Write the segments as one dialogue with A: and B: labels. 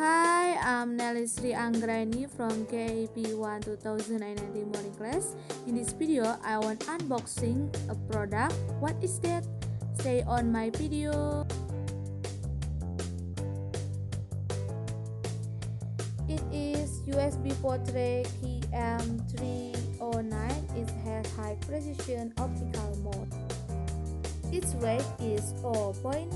A: Hi, I'm Nelly Sri Anggrani from KP1 2019 morning class. In this video, I want unboxing a product. What is that? Stay on my video. It is USB Votre KM-309. It has high precision optical mode. Its weight is 0.15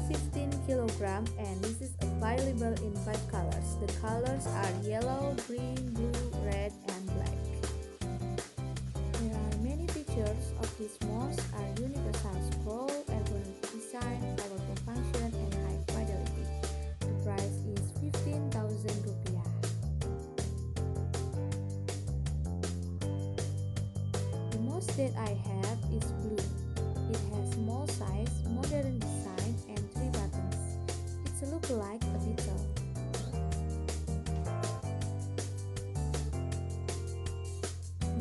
A: kg and this is available in 5 colors. The colors are yellow, green, blue, red, and black. There are many features of this mouse are universal scroll, ergonomic design, powerful function, and high fidelity. The price is 15,000 rupiah. The mouse that I have is blue. It has small size, modern design, and 3 buttons. It's a look like a beetle.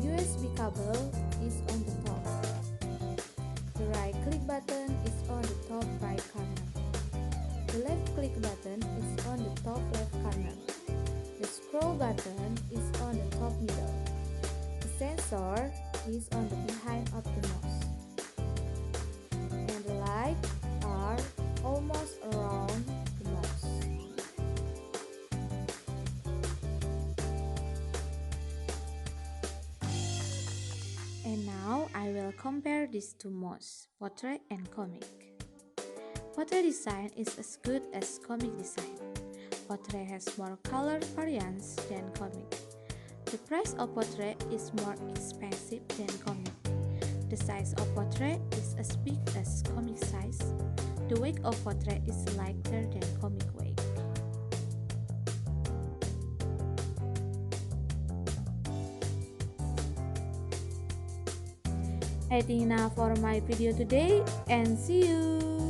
A: USB cable is on the top. The right click button is on the top right corner. The left click button is on the top left corner. The scroll button is on the top middle. The sensor is on the behind of the mouse. Are almost around the mouse. And now I will compare these two mouse, portrait and comic. Portrait design is as good as comic design. Portrait has more color variants than comic. The price of portrait is more expensive than comic. The size of portrait is as big as comic size. The weight of portrait is lighter than comic weight. I think enough for my video today and see you.